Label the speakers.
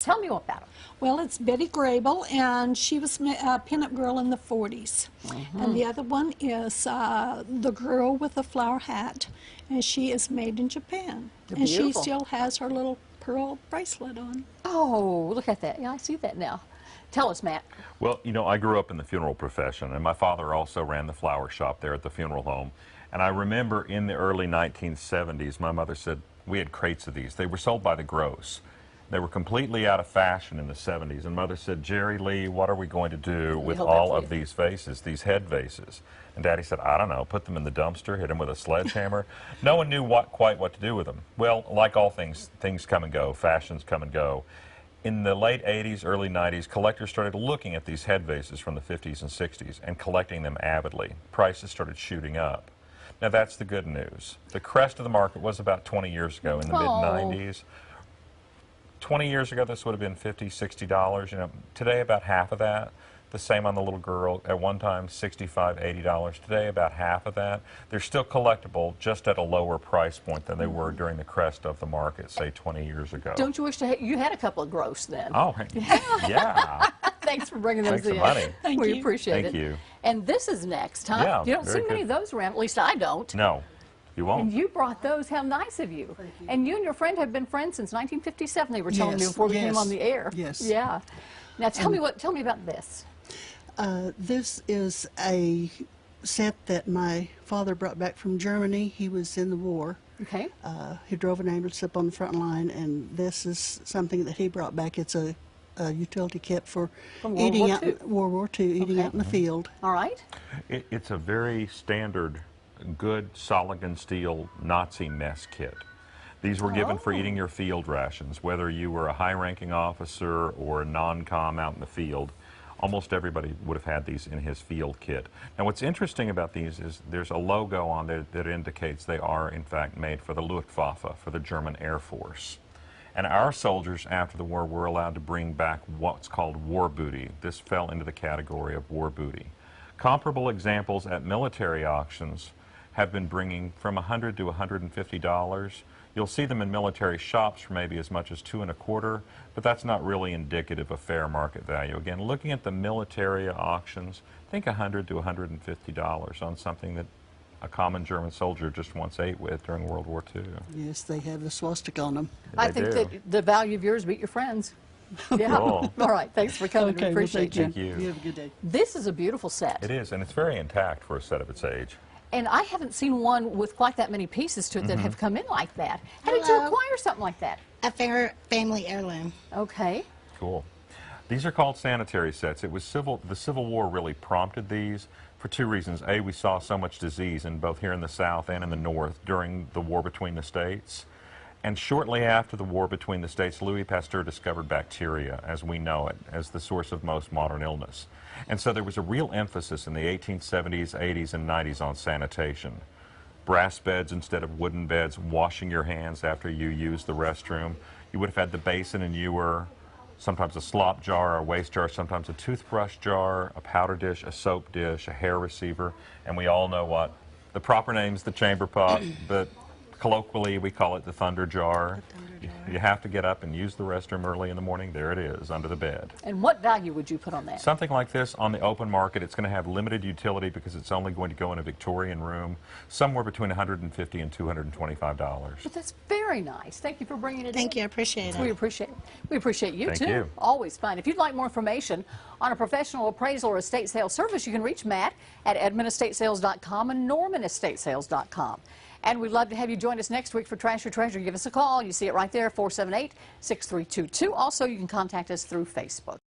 Speaker 1: Tell me about them.
Speaker 2: Well, it's Betty Grable, and she was a pinup girl in the 40s. And the other one is the girl with the flower hat, and she is made in Japan.
Speaker 1: They're
Speaker 2: and
Speaker 1: beautiful.
Speaker 2: she still has her little pearl bracelet on.
Speaker 1: Oh, look at that. Yeah, I see that now. Tell us, Matt.
Speaker 3: Well, you know, I grew up in the funeral profession, and my father also ran the flower shop there at the funeral home. And I remember in the early 1970s, my mother said we had crates of these. They were sold by the gross. They were completely out of fashion in the 70s. And Mother said, Jerry Lee, what are we going to do with all of these vases, these head vases? And Daddy said, I don't know, put them in the dumpster, hit them with a sledgehammer. No one knew quite what to do with them. Well, like all things, things come and go, fashions come and go. In the late 80s, early 90s, collectors started looking at these head vases from the 50s and 60s and collecting them avidly. Prices started shooting up. Now, that's the good news. The crest of the market was about 20 years ago in the mid-90s. 20 years ago, this would have been $50, $60. You know, today, about half of that. The same on the little girl. At one time, $65, $80. Today, about half of that. They're still collectible, just at a lower price point than they were during the crest of the market, say 20 years ago.
Speaker 1: Don't you wish you had a couple of gross then?
Speaker 3: Oh, yeah.
Speaker 1: Thanks for bringing those in.
Speaker 3: Money.
Speaker 1: We appreciate it.
Speaker 3: Thank you.
Speaker 1: And this is next, huh?
Speaker 3: Yeah,
Speaker 1: you don't see many of those around. At least I don't.
Speaker 3: No, you won't.
Speaker 1: And you brought those. How nice of you. And you and your friend have been friends since 1957. They were telling me before we came on the air.
Speaker 4: Yes.
Speaker 1: Yeah. Now tell me about this.
Speaker 4: This is a set that my father brought back from Germany. He was in the war.
Speaker 1: Okay.
Speaker 4: He drove an ambulance up on the front line, and this is something that he brought back. It's a utility kit for eating out in World War II, eating out in the field.
Speaker 1: All right.
Speaker 3: It's a very standard, good Soligan steel Nazi mess kit. These were given for eating your field rations, whether you were a high-ranking officer or a non-com out in the field. Almost everybody would have had these in his field kit. Now, what's interesting about these is there's a logo on there that indicates they are, in fact, made for the Luftwaffe, for the German Air Force. And our soldiers, after the war, were allowed to bring back what's called war booty. This fell into the category of war booty. Comparable examples at military auctions have been bringing from $100 to $150. You'll see them in military shops for maybe as much as $2.25, but that's not really indicative of fair market value. Again, looking at the military auctions, think $100 to $150 on something that a common German soldier just once ate with during World War II.
Speaker 4: Yes, they have the swastika on them.
Speaker 1: I think that the value of yours beat your friends. Yeah.
Speaker 3: Cool.
Speaker 1: All right. Thanks for coming.
Speaker 4: Okay,
Speaker 1: We appreciate
Speaker 4: well,
Speaker 3: Thank you.
Speaker 4: You have a good day.
Speaker 1: This is a beautiful set.
Speaker 3: It is, and it's very intact for a set of its age.
Speaker 1: And I haven't seen one with quite that many pieces to it that have come in like that. How did you acquire something like that?
Speaker 5: A family heirloom.
Speaker 1: Okay.
Speaker 3: Cool. These are called sanitary sets. It was the Civil War really prompted these for two reasons. A, we saw so much disease in both here in the South and in the North during the war between the states. And shortly after the war between the states, Louis Pasteur discovered bacteria, as we know it, as the source of most modern illness. And so there was a real emphasis in the 1870s, 80s, and 90s on sanitation. Brass beds instead of wooden beds, washing your hands after you use the restroom. You would have had the basin and ewer, sometimes a slop jar, a waste jar, sometimes a toothbrush jar, a powder dish, a soap dish, a hair receiver, and we all know what the proper name's the chamber pot, but colloquially we call it the thunder jar. You have to get up and use the restroom early in the morning. There it is, under the bed.
Speaker 1: And what value would you put on that?
Speaker 3: Something like this on the open market, it's going to have limited utility because it's only going to go in a Victorian room, somewhere between $150 and $225.
Speaker 1: But that's very nice. Thank you for bringing it in.
Speaker 5: Thank you. I appreciate it.
Speaker 1: We appreciate it. We appreciate you,
Speaker 3: Thank
Speaker 1: too.
Speaker 3: you.
Speaker 1: Always fun. If you'd like more information on a professional appraisal or estate sales service, you can reach Matt at EdmondEstateSales.com and NormanEstateSales.com. And we'd love to have you join us next week for Trash or Treasure. Give us a call. You see it right there, 478-6322. Also, you can contact us through Facebook.